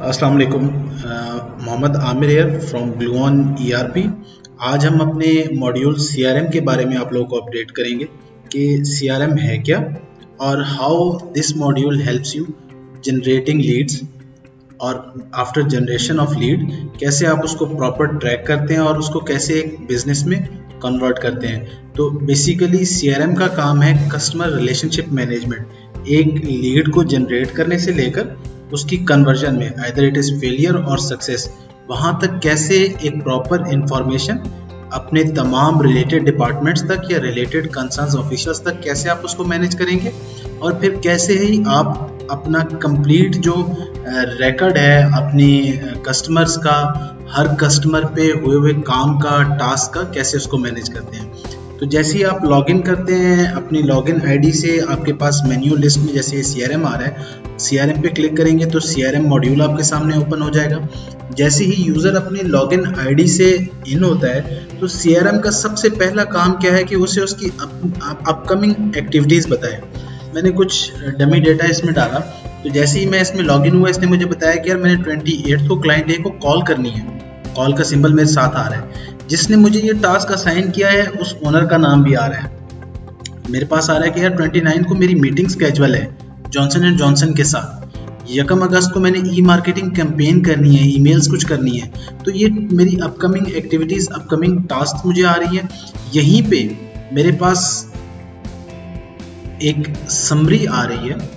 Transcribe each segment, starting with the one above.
अस्सलाम वालेकुम। Mohammad Aamir here from Gluon ERP. आज हम अपने मॉड्यूल सीआरएम के बारे में आप लोगों को अपडेट करेंगे कि सीआरएम है क्या और how this module helps you generating leads, और आफ्टर जनरेशन ऑफ लीड कैसे आप उसको प्रॉपर ट्रैक करते हैं और उसको कैसे एक बिजनेस में कन्वर्ट करते हैं। तो बेसिकली सीआरएम का काम है कस्टमर रिलेशनशिप मैनेजमेंट। एक लीड को जनरेट करने से लेकर उसकी कन्वर्जन में आइदर इट इज़ फेलियर और सक्सेस, वहाँ तक कैसे एक प्रॉपर इंफॉर्मेशन अपने तमाम रिलेटेड डिपार्टमेंट्स तक या रिलेटेड कंसर्न्स ऑफिशियल्स तक कैसे आप उसको मैनेज करेंगे, और फिर कैसे ही आप अपना कंप्लीट जो रिकॉर्ड है अपनी कस्टमर्स का, हर कस्टमर पे हुए हुए काम का, टास्क का, कैसे उसको मैनेज करते हैं। तो जैसे ही आप लॉगिन करते हैं अपनी लॉगिन आईडी से, आपके पास मेन्यू लिस्ट में जैसे सीआरएम आ रहा है, सीआरएम पे क्लिक करेंगे तो सीआरएम मॉड्यूल आपके सामने ओपन हो जाएगा। जैसे ही यूज़र अपनी लॉगिन आईडी से इन होता है तो सीआरएम का सबसे पहला काम क्या है कि उसे उसकी अपकमिंग एक्टिविटीज़ बताए। मैंने कुछ डमी डेटा इसमें डाला, तो जैसे ही मैं इसमें लॉगिन हुआ इसने मुझे बताया कि यार मैंने 28 को क्लाइंट ए को कॉल करनी है। कॉल का सिंबल मेरे साथ आ रहा है। जिसने मुझे ये टास्क असाइन किया है उस ओनर का नाम भी आ रहा है। मेरे पास आ रहा है कि यार 29 को मेरी मीटिंग स्केड्यूल है जॉनसन एंड जॉनसन के साथ। 1 अगस्त को मैंने ई मार्केटिंग कैंपेन करनी है, ईमेल्स कुछ करनी है। तो ये मेरी अपकमिंग एक्टिविटीज़, अपकमिंग टास्क मुझे आ रही है। यहीं पे मेरे पास एक समरी आ रही है,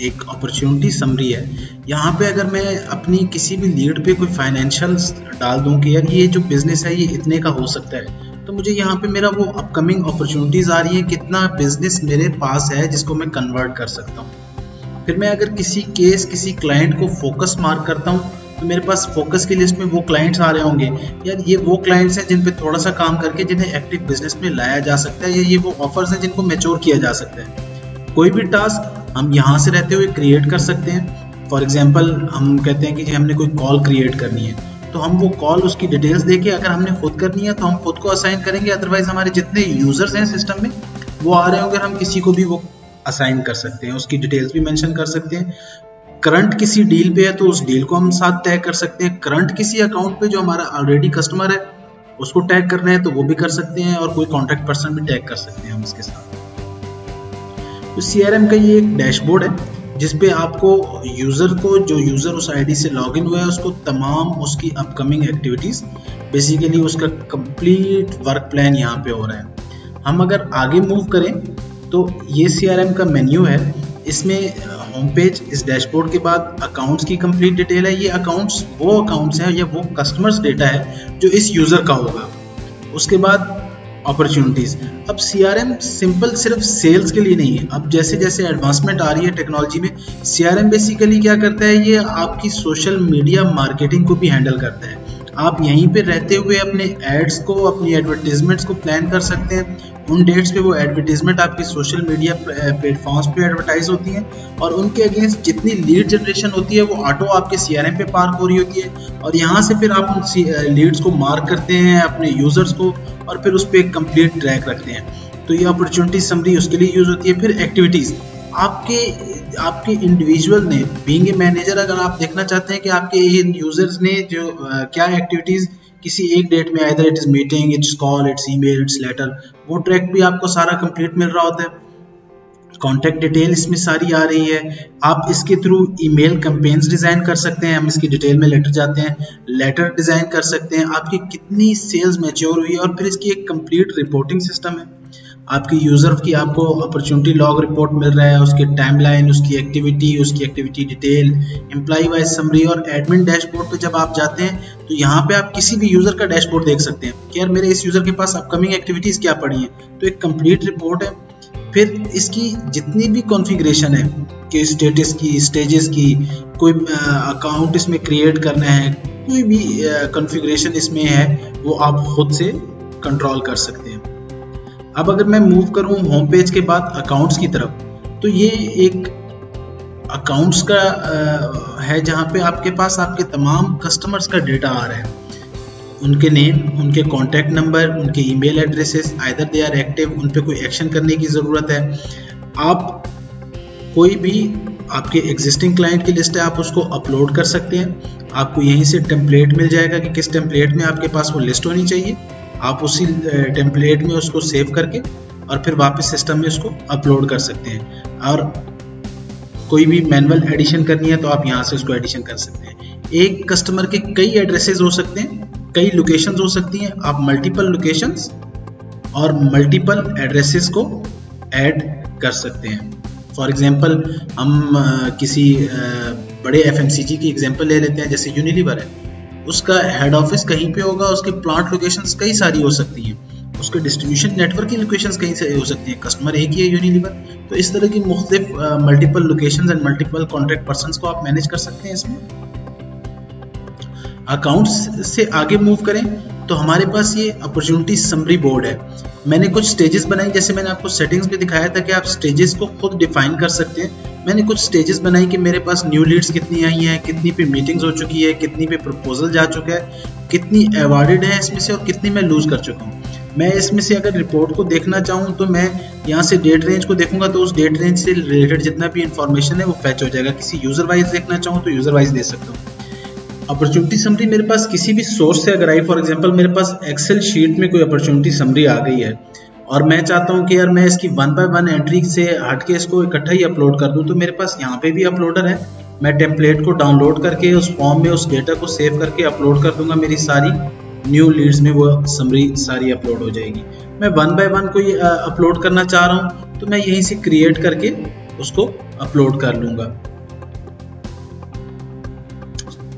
एक अपॉर्चुनिटी समरी है। यहाँ पे अगर मैं अपनी किसी भी लीड पे कोई फाइनेंशियल्स डाल दूँ कि यार ये जो बिज़नेस है ये इतने का हो सकता है, तो मुझे यहाँ पे मेरा वो अपकमिंग अपॉर्चुनिटीज़ आ रही है, कितना बिज़नेस मेरे पास है जिसको मैं कन्वर्ट कर सकता हूँ। फिर मैं अगर किसी क्लाइंट को फोकस मार्क करता हूँ तो मेरे पास फोकस की लिस्ट में वो क्लाइंट्स आ रहे होंगे, यार ये वो क्लाइंट्स हैं जिन पे थोड़ा सा काम करके जिन्हें एक्टिव बिजनेस में लाया जा सकता है, या ये वो ऑफर्स हैं जिनको मैच्योर किया जा सकता है। कोई भी टास्क हम यहाँ से रहते हुए क्रिएट कर सकते हैं। फॉर एग्जांपल हम कहते हैं कि हमने कोई कॉल क्रिएट करनी है, तो हम वो कॉल उसकी डिटेल्स देके अगर हमने खुद करनी है तो हम खुद को असाइन करेंगे, अदरवाइज हमारे जितने यूजर्स हैं सिस्टम में वो आ रहे होंगे, हम किसी को भी वो असाइन कर सकते हैं, उसकी डिटेल्स भी मेंशन कर सकते हैं। करंट किसी डील पे है तो उस डील को हम साथ टैग कर सकते हैं। करंट किसी अकाउंट पे जो हमारा ऑलरेडी कस्टमर है उसको टैग करना है तो वो भी कर सकते हैं, और कोई कॉन्टैक्ट पर्सन भी टैग कर सकते हैं हम इसके साथ। तो सीआरएम का ये एक डैशबोर्ड है जिसपे आपको यूज़र को, जो यूज़र उस आईडी से लॉगिन हुआ है उसको तमाम उसकी अपकमिंग एक्टिविटीज़, बेसिकली उसका कंप्लीट वर्क प्लान यहाँ पे हो रहा है। हम अगर आगे मूव करें तो ये सीआरएम का मेन्यू है। इसमें होम पेज, इस डैशबोर्ड के बाद अकाउंट्स की कंप्लीट डिटेल है। ये अकाउंट्स वो अकाउंट्स हैं या वो कस्टमर्स डेटा है जो इस यूज़र का होगा। उसके बाद अपॉर्चुनिटीज़। अब सीआरएम सिंपल सिर्फ सेल्स के लिए नहीं है। अब जैसे जैसे एडवांसमेंट आ रही है टेक्नोलॉजी में, सीआरएम बेसिकली क्या करता है, ये आपकी सोशल मीडिया मार्केटिंग को भी हैंडल करता है। आप यहीं पे रहते हुए अपने एड्स को, अपनी एडवर्टीजमेंट्स को प्लान कर सकते हैं। उन डेट्स पे वो एडवर्टीजमेंट आपकी सोशल मीडिया प्लेटफॉर्म्स पे एडवर्टाइज होती हैं, और उनके अगेंस्ट जितनी लीड जनरेशन होती है वो ऑटो आपके सीआरएम पे पार्क हो रही होती है, और यहाँ से फिर आप उन लीड्स को मार्क करते हैं अपने यूजर्स को, और फिर उस पर एक कंप्लीट ट्रैक रखते हैं। तो ये अपॉर्चुनिटी समरी उसके लिए यूज होती है। फिर एक्टिविटीज़, आपके इंडिविजुअल ने, बीइंग ए मैनेजर, अगर आप देखना चाहते हैं कि आपके इन यूजर्स ने जो क्या एक्टिविटीज़ किसी एक डेट में, either it is meeting, it's call, it's email, it's letter, वो ट्रैक भी आपको सारा कंप्लीट मिल रहा होता है। कॉन्टैक्ट डिटेल इसमें सारी आ रही है। आप इसके थ्रू ईमेल कैंपेन्स डिज़ाइन कर सकते हैं, हम इसकी डिटेल में लेटर जाते हैं, लेटर डिज़ाइन कर सकते हैं, आपकी कितनी सेल्स मैच्योर हुई है, और फिर इसकी एक कंप्लीट रिपोर्टिंग सिस्टम है। आपकी यूज़र की आपको अपॉर्चुनिटी लॉग रिपोर्ट मिल रहा है, उसकी टाइमलाइन, उसकी activity detail, employ wise summary, और एडमिन डैशबोर्ड पे जब आप जाते हैं तो यहाँ पे आप किसी भी यूज़र का डैशबोर्ड देख सकते हैं कि यार मेरे इस यूज़र के पास अपकमिंग एक्टिविटीज़ क्या पड़ी हैं। तो एक कंप्लीट रिपोर्ट है। फिर इसकी जितनी भी कॉन्फ़िगरेशन है कि स्टेटस की, स्टेजेस की, कोई अकाउंट इसमें क्रिएट करना है, कोई भी कॉन्फ़िगरेशन इसमें है वो आप खुद से कंट्रोल कर सकते हैं। अब अगर मैं मूव करूं होम पेज के बाद अकाउंट्स की तरफ, तो ये एक अकाउंट्स का है जहां पे आपके पास आपके तमाम कस्टमर्स का डेटा आ रहा है, उनके नेम, उनके कॉन्टैक्ट नंबर, उनके email addresses, either they are active, उन पे कोई एक्शन करने की ज़रूरत है। आप कोई भी आपके एग्जिस्टिंग क्लाइंट की लिस्ट है, आप उसको अपलोड कर सकते हैं। आपको यहीं से टेम्पलेट मिल जाएगा कि किस टेम्पलेट में आपके पास वो लिस्ट होनी चाहिए। आप उसी टेम्पलेट में उसको सेव करके और फिर वापस सिस्टम में उसको अपलोड कर सकते हैं। और कोई भी मैनुअल एडिशन करनी है तो आप यहाँ से उसको एडिशन कर सकते हैं। एक कस्टमर के कई एड्रेसेस हो सकते हैं, कई लोकेशंस हो सकती हैं। आप मल्टीपल लोकेशंस और मल्टीपल एड्रेसेस को ऐड कर सकते हैं। फॉर एग्जांपल हम किसी बड़े एफएमसीजी की एग्जांपल ले लेते हैं, जैसे यूनिलीवर है, उसका हेड ऑफिस कहीं पे होगा, उसके प्लांट लोकेशंस कई सारी हो सकती हैं, उसके डिस्ट्रीब्यूशन नेटवर्क की लोकेशंस कहीं से हो सकती हैं, कस्टमर एक ही है यूनिलीवर। तो इस तरह की मुख्तलिफ multiple locations and multiple contact persons को आप मैनेज कर सकते हैं इसमें। अकाउंट्स से आगे मूव करें तो हमारे पास ये अपॉर्चुनिटी समरी बोर्ड है। मैंने कुछ स्टेजेस बनाई, जैसे मैंने आपको सेटिंग्स में दिखाया था कि आप स्टेजेस को खुद डिफाइन कर सकते हैं। मैंने कुछ स्टेजेस बनाई कि मेरे पास न्यू लीड्स कितनी आई हैं, कितनी पे मीटिंग्स हो चुकी है, कितनी पे प्रपोजल जा चुका है, कितनी अवॉर्डेड है इसमें से और कितनी मैं लूज कर चुका हूँ। मैं इसमें से अगर रिपोर्ट को देखना चाहूँ तो मैं यहाँ से डेट रेंज को देखूंगा, तो उस डेट रेंज से रिलेटेड जितना भी इंफॉर्मेशन है वो फैच हो जाएगा। किसी यूजर वाइज देखना चाहूँ तो यूजर वाइज दे सकता हूँ। अपॉर्चुनिटी समरी मेरे पास किसी भी सोर्स से अगर आई, फॉर एग्जांपल मेरे पास एक्सेल शीट में कोई अपॉर्चुनिटी समरी आ गई है और मैं चाहता हूं कि यार मैं इसकी 1 बाय 1 एंट्री से हटके इसको इकट्ठा ही अपलोड कर दूं, तो मेरे पास यहाँ पे भी अपलोडर है। मैं टेम्पलेट को डाउनलोड करके उस फॉर्म में उस डेटा को सेव करके अपलोड कर दूंगा, मेरी सारी न्यू लीड्स में वो समरी सारी अपलोड हो जाएगी। मैं 1 बाय 1 कोई अपलोड करना चाह रहा हूँ तो मैं यहीं से क्रिएट करके उसको अपलोड कर लूंगा।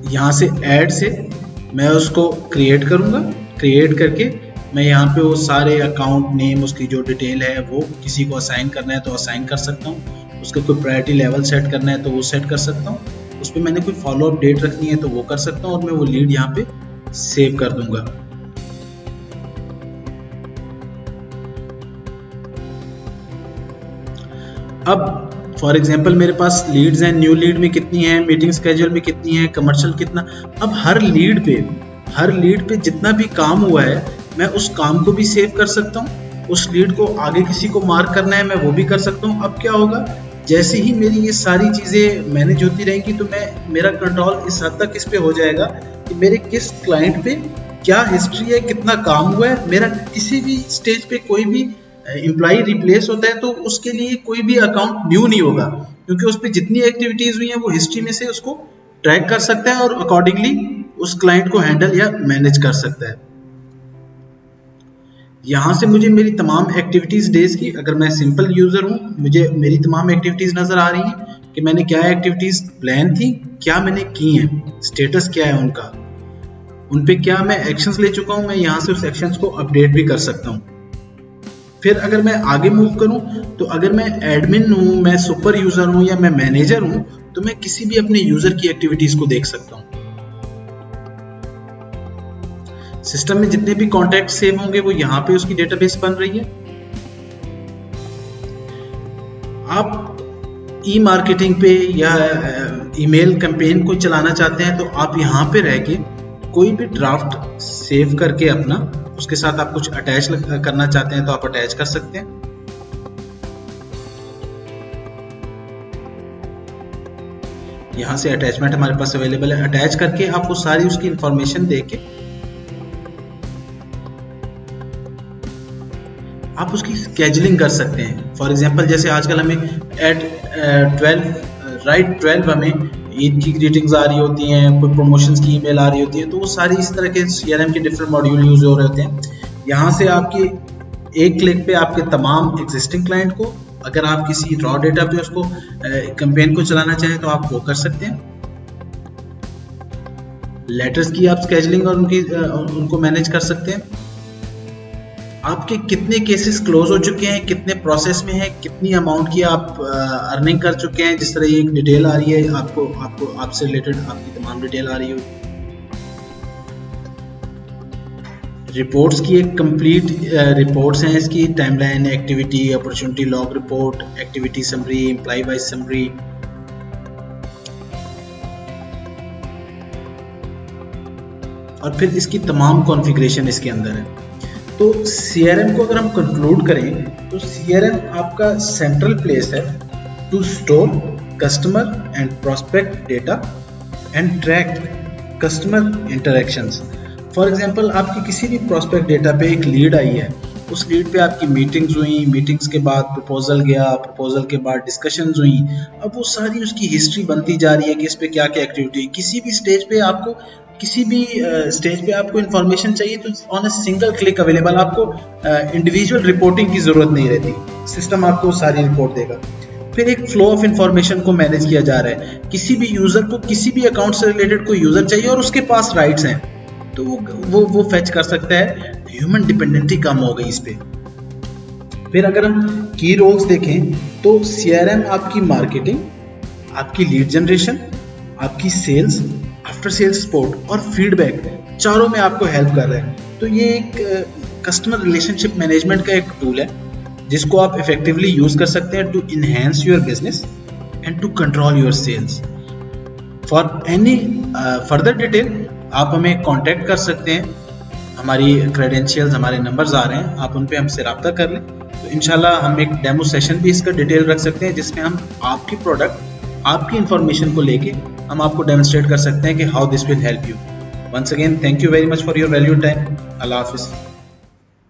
यहाँ से ऐड से मैं उसको क्रिएट करूँगा, क्रिएट करके मैं यहाँ पे वो सारे अकाउंट नेम, उसकी जो डिटेल है वो किसी को असाइन करना है तो असाइन कर सकता हूँ, उसका कोई प्रायोरिटी लेवल सेट करना है तो वो सेट कर सकता हूँ, उस पर मैंने कोई फॉलो अप डेट रखनी है तो वो कर सकता हूँ और मैं वो लीड यहाँ पे सेव कर दूंगा। अब फॉर एग्जाम्पल मेरे पास लीड्स हैं, न्यू लीड में कितनी है, मीटिंग स्केड्यूल में कितनी है, कमर्शियल कितना। अब हर लीड पे जितना भी काम हुआ है मैं उस काम को भी सेव कर सकता हूँ। उस लीड को आगे किसी को मार्क करना है मैं वो भी कर सकता हूँ। अब क्या होगा, जैसे ही मेरी ये सारी चीज़ें मैनेज होती रहेंगी तो मेरा कंट्रोल इस हद तक इस पे हो जाएगा कि मेरे किस क्लाइंट पे क्या हिस्ट्री है, कितना काम हुआ है। मेरा किसी भी स्टेज पे कोई भी एम्प्लॉय रिप्लेस होता है तो उसके लिए कोई भी अकाउंट न्यू नहीं होगा, क्योंकि उस पर जितनी एक्टिविटीज हुई हैं वो हिस्ट्री में से उसको ट्रैक कर सकता है और अकॉर्डिंगली उस क्लाइंट को हैंडल या मैनेज कर सकता है। यहाँ से मुझे मेरी तमाम एक्टिविटीज डेज की, अगर मैं सिंपल यूजर हूँ, मुझे मेरी तमाम एक्टिविटीज नजर आ रही हैं कि मैंने क्या एक्टिविटीज प्लान थी, क्या मैंने की हैं, स्टेटस क्या है उनका, उन पे क्या मैं एक्शंस ले चुका हूँ। मैं यहाँ से उस एक्शंस को अपडेट भी कर सकता हूँ। फिर अगर मैं आगे मूव करूं तो अगर मैं एडमिन हूं, मैं सुपर यूजर हूं या मैं मैनेजर हूं तो मैं किसी भी अपने यूजर की एक्टिविटीज को देख सकता हूं। सिस्टम में जितने भी कॉन्टैक्ट सेव होंगे वो यहाँ पे उसकी डेटाबेस बन रही है। आप ई मार्केटिंग पे या ईमेल कैंपेन को चलाना चाहते हैं तो आप यहाँ पे रह के कोई भी ड्राफ्ट सेव करके अपना, उसके साथ आप कुछ अटैच करना चाहते हैं तो आप अटैच कर सकते हैं। यहाँ से अटैचमेंट हमारे पास अवेलेबल है, अटैच करके आपको सारी उसकी इंफॉर्मेशन देके आप उसकी स्केजुलिंग कर सकते हैं। फॉर एग्जांपल जैसे आजकल हमें एट 12 हमें ईद की ग्रीटिंग्स आ रही होती हैं, कोई प्रमोशंस की ईमेल आ रही होती है, तो वो सारी इस तरह के सीआरएम के डिफरेंट मॉड्यूल यूज हो रहे होते हैं। यहाँ से आपकी एक क्लिक पे आपके तमाम एग्जिस्टिंग क्लाइंट को, अगर आप किसी रॉ डेटा पे उसको कैंपेन को चलाना चाहें तो आप वो कर सकते हैं। लेटर्स की आप स्केजुलिंग और उनको मैनेज कर सकते हैं। आपके कितने केसेस क्लोज हो चुके हैं, कितने प्रोसेस में है, कितनी अमाउंट की आप अर्निंग कर चुके हैं, जिस तरह ये एक डिटेल आ रही है, आपसे रिलेटेड आपकी तमाम डिटेल आ रही होगी। रिपोर्ट्स की एक कंप्लीट रिपोर्ट्स हैं, इसकी timeline, activity, opportunity log report, activity summary, employ wise summary. और फिर इसकी तमाम कॉन्फ़िगरेशन इसके अंदर है। तो सीआरएम को अगर हम कंक्लूड करें तो सीआरएम आपका सेंट्रल प्लेस है to store customer and prospect data and track customer interactions. For example आपकी किसी भी प्रोस्पेक्ट डेटा पे एक लीड आई है, उस लीड पे आपकी मीटिंग्स हुई, मीटिंग्स के बाद प्रपोजल गया, प्रपोजल के बाद डिस्कशंस हुई, अब वो सारी उसकी हिस्ट्री बनती जा रही है कि इस पे क्या क्या एक्टिविटी हुई। किसी भी स्टेज पे आपको इन्फॉर्मेशन चाहिए तो on a single click available, आपको इंडिविजुअल रिपोर्टिंग की जरूरत नहीं रहती, सिस्टम आपको सारी रिपोर्ट देगा। फिर एक फ्लो ऑफ इंफॉर्मेशन को मैनेज किया जा रहा है, किसी भी यूजर को किसी भी अकाउंट से रिलेटेड कोई यूजर चाहिए और उसके पास राइट्स हैं तो वो फेच कर सकता है, ह्यूमन डिपेंडेंसी कम हो गई इस पे। फिर अगर हम की रोल्स देखें तो CRM आपकी मार्केटिंग, आपकी लीड जनरेशन, आपकी सेल्स, आफ्टर सेल्स सपोर्ट और फीडबैक, चारों में आपको हेल्प कर रहा है। तो ये एक कस्टमर रिलेशनशिप मैनेजमेंट का एक टूल है जिसको आप इफेक्टिवली यूज कर सकते हैं to enhance your business and to control your sales. For any further detail आप हमें कांटेक्ट कर सकते हैं, हमारी क्रेडेंशियल्स, हमारे नंबर्स आ रहे हैं, आप उन पे हमसे रब्ता कर लें। तो इंशाल्लाह हम एक डेमो सेशन भी इसका डिटेल रख सकते हैं जिसमें हम आपकी प्रोडक्ट, आपकी इंफॉर्मेशन को लेके हम आपको डेमोन्स्ट्रेट कर सकते हैं कि how this will help you. Once again thank you very much for your valued time. अल्लाह हाफिज़।